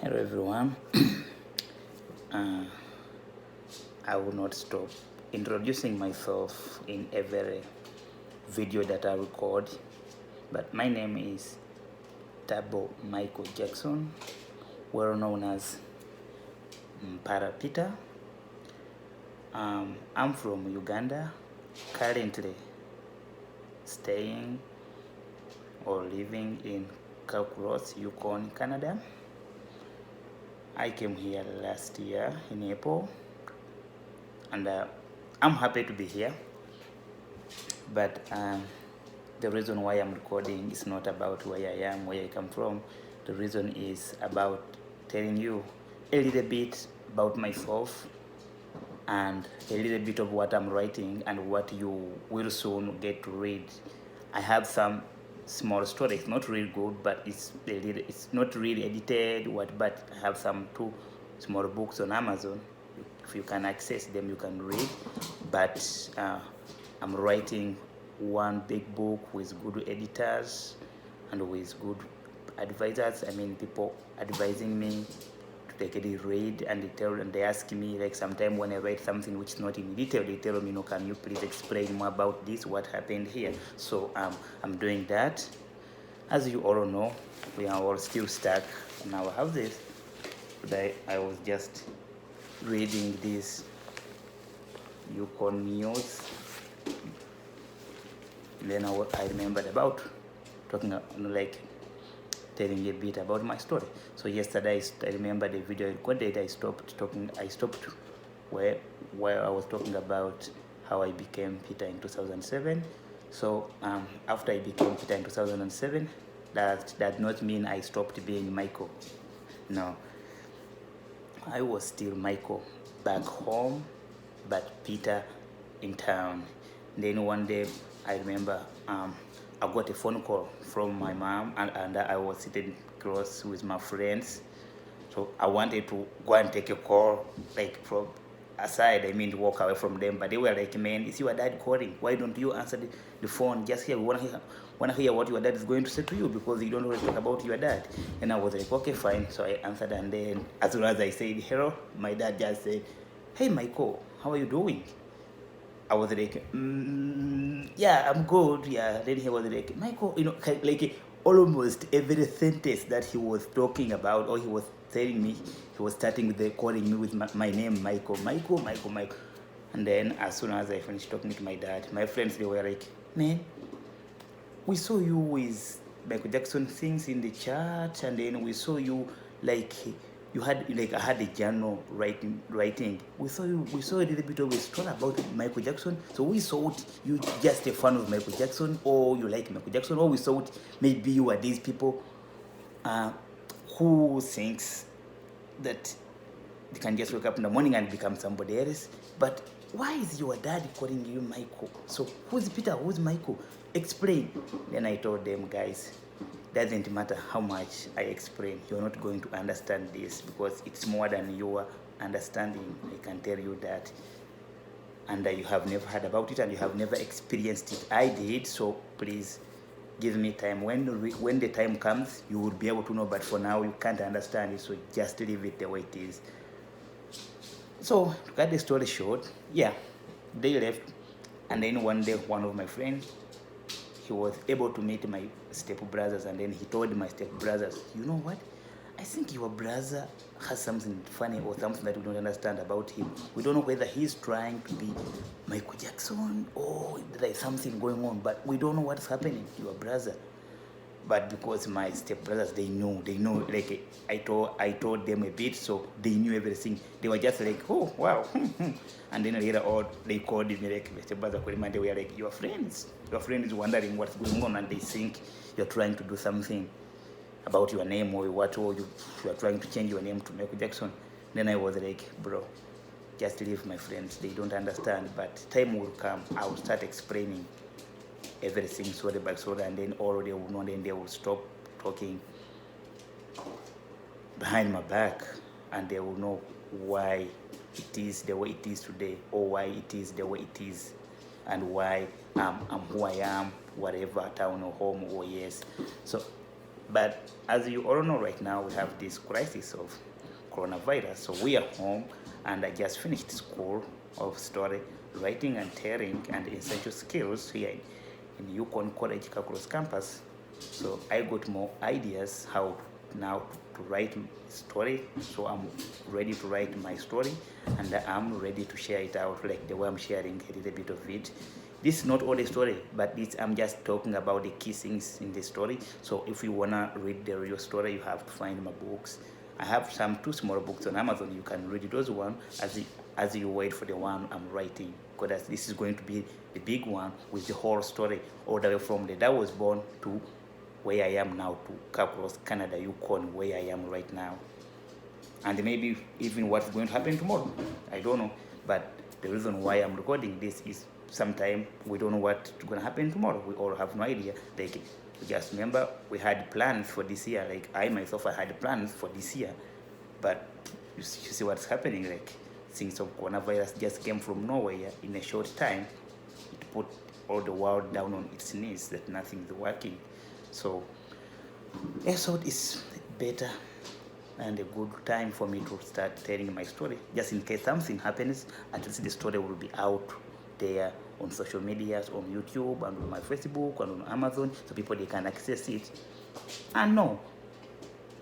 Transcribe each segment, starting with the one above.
Hello everyone. uh, I will not stop introducing myself in every video that I record, but my name is Tabo Michael Jackson, well known as Mpala Peter. I'm from Uganda, currently staying or living in Calcros, Yukon, Canada. I came here last year in April, and I'm happy to be here. But the reason why I'm recording is not about where I am, where I come from. The reason is about telling you a little bit about myself and a little bit of what I'm writing and what you will soon get to read. I have some small stories, not really good, but it's not really edited, but I have some two small books on Amazon. If you can access them, you can read. But I'm writing one big book with good editors and with good advisors. I mean, people advising me to take a read, and they ask me, like, sometime when I write something which is not in detail, they tell me, can you please explain more about this, what happened here? So I'm doing that. As you all know, we are all still stuck in our houses. Today I was just reading this Yukon news. Then I remembered about talking, telling a bit about my story. So yesterday I remember the video I recorded. I stopped where I was talking about how I became Peter in 2007. So after I became Peter in 2007, that did not mean I stopped being Michael. No, I was still Michael back home, but Peter in town. Then one day I remember I got a phone call from my mom, and I was sitting close with my friends. So I wanted to go and take a call, like, from aside, I mean, to walk away from them. But they were like, man, is your dad calling? Why don't you answer the phone? Just here, we want to hear what your dad is going to say to you, because you don't always talk about your dad. And I was like, okay, fine. So I answered, and then as soon as I said hello, my dad just said, hey, Michael, how are you doing? I was like, yeah, I'm good. Yeah. Then he was like, Michael, like almost every sentence that he was talking about, or he was telling me, he was starting with calling me with my name, Michael. And then as soon as I finished talking to my dad, my friends, they were like, man, we saw you with Michael Jackson things in the church, and then we saw you, like, you had, like, I had a journal writing. We saw a little bit of a story about Michael Jackson. So we thought you just a fan of Michael Jackson, or you like Michael Jackson, or we thought maybe you are these people who thinks that they can just wake up in the morning and become somebody else. But why is your dad calling you Michael? So who's Peter? Who's Michael? Explain. Then I told them, guys, doesn't matter how much I explain, you're not going to understand this, because it's more than your understanding. I can tell you that. And you have never heard about it, and you have never experienced it. I did. So please give me time. When the time comes, you will be able to know. But for now, you can't understand it. So just leave it the way it is. So to cut the story short, yeah, they left. And then one day, one of my friends, he was able to meet my stepbrothers, and then he told my stepbrothers, you know what? I think your brother has something funny, or something that we don't understand about him. We don't know whether he's trying to be Michael Jackson, or there is something going on, but we don't know what's happening to your brother. But because my stepbrothers, they know, like, I told them a bit, so they knew everything. They were just like, oh, wow. And then later on, they called me, like, my stepbrother called me, and they were like, your friend is wondering what's going on, and they think you're trying to do something about your name, or you are trying to change your name to Michael Jackson. Then I was like, bro, just leave my friends. They don't understand, but time will come. I will start explaining everything sorry by sorry, and then all they will know, then they will stop talking behind my back, and they will know why it is the way it is today, or why it is the way it is, and why I'm who I am, whatever town or home or yes. So But as you all know, right now we have this crisis of coronavirus. So we are home, and I just finished school of story writing and telling and essential skills here in Yukon College Calculus campus. So I got more ideas how now to write story. So I'm ready to write my story, and I'm ready to share it out like the way I'm sharing a little bit of it. This is not all the story, but I'm just talking about the key things in the story. So if you wanna read the real story, you have to find my books. I have some 2 small books on Amazon. You can read those one as you wait for the one I'm writing, because this is going to be the big one with the whole story all the way from the day I was born to where I am now, to Calculus, Canada, Yukon, where I am right now. And maybe even what's going to happen tomorrow. I don't know. But the reason why I'm recording this is sometime we don't know what's going to happen tomorrow. We all have no idea. Like, just remember, we had plans for this year. Like, I myself, I had plans for this year. But you see what's happening. Like, things of coronavirus just came from nowhere in a short time. It put all the world down on its knees that nothing is working. So episode is better and a good time for me to start telling my story. Just in case something happens, at least the story will be out there on social medias, on YouTube, and on my Facebook, and on Amazon, so people, they can access it and know.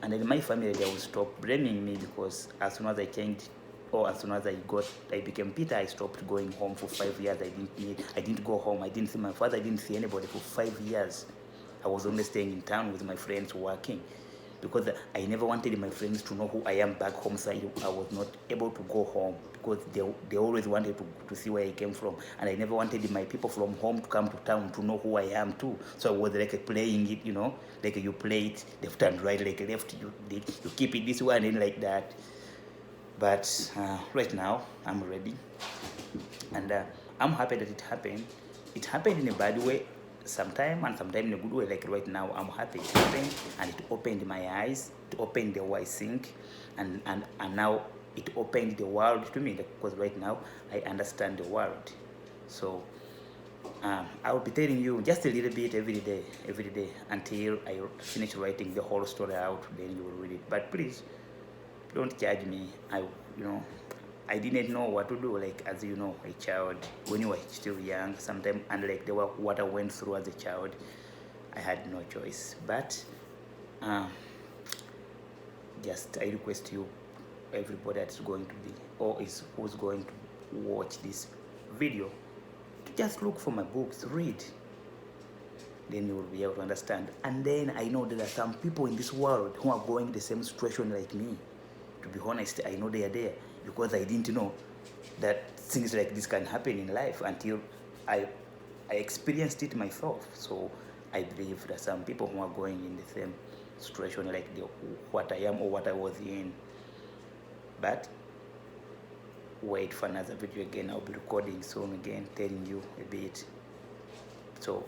And then my family, they will stop blaming me, because as soon as I changed, or as soon as I became Peter, I stopped going home for 5 years. I didn't go home. I didn't see my father. I didn't see anybody for 5 years. I was only staying in town with my friends working, because I never wanted my friends to know who I am back home, so I was not able to go home, because they always wanted to see where I came from, and I never wanted my people from home to come to town to know who I am too. So I was like playing it, like you play it left and right, like left, you keep it this way and then like that. But right now I'm ready, and I'm happy that it happened. It happened in a bad way sometime, and sometime in a good way. Like right now, I'm happy it happened, and it opened my eyes, it opened the way I think, and now it opened the world to me, because right now I understand the world. So I'll be telling you just a little bit every day until I finish writing the whole story out. Then you will read it. But please don't judge me. I didn't know what to do. Like, as you know, a child, when you were still young, sometimes, and like what I went through as a child, I had no choice. But just I request you, everybody that's going to be, or who's going to watch this video, to just look for my books, read. Then you will be able to understand. And then I know there are some people in this world who are going the same situation like me. To be honest, I know they are there, because I didn't know that things like this can happen in life until I experienced it myself. So I believe that some people who are going in the same situation like what I am or what I was in. But wait for another video again. I'll be recording soon again, telling you a bit. So,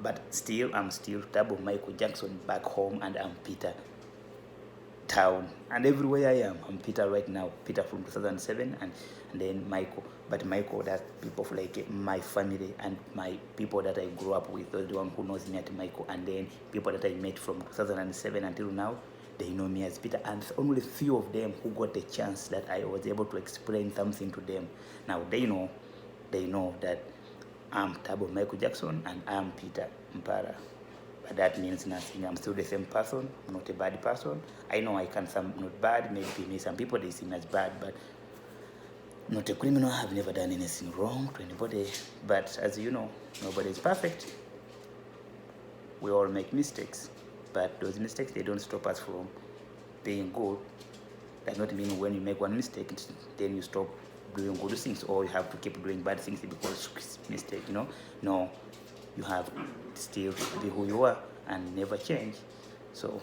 but still, I'm still Tabo Michael Jackson back home, and I'm Peter town, and everywhere I am, I'm Peter right now. Peter from 2007, and then Michael. But Michael, that people like my family and my people that I grew up with, those the one who knows me as Michael, and then people that I met from 2007 until now, they know me as Peter. And only few of them who got a chance that I was able to explain something to them. Now they know that I'm Tabo Michael Jackson and I'm Peter Mpala. But that means nothing. I'm still the same person. I'm not a bad person. I know I can some not bad. Maybe some people, they see me as bad, but not a criminal. I've never done anything wrong to anybody. But as you know, nobody is perfect. We all make mistakes, but those mistakes, they don't stop us from being good. Does not mean when you make one mistake, then you stop doing good things, or you have to keep doing bad things because it's a mistake. No, you have still be who you are and never change. So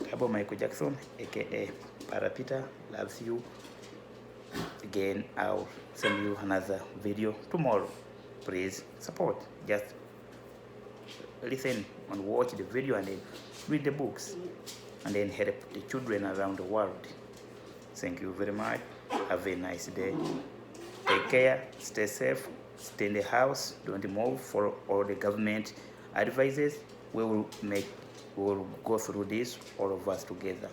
Tabo Michael Jackson, aka Para Peter, loves you. Again, I'll send you another video tomorrow. Please support. Just listen and watch the video, and then read the books, and then help the children around the world. Thank you very much. Have a nice day. Take care. Stay safe. Stay in the house. Don't move. Follow all the government advices. We will make we'll go through this all of us together.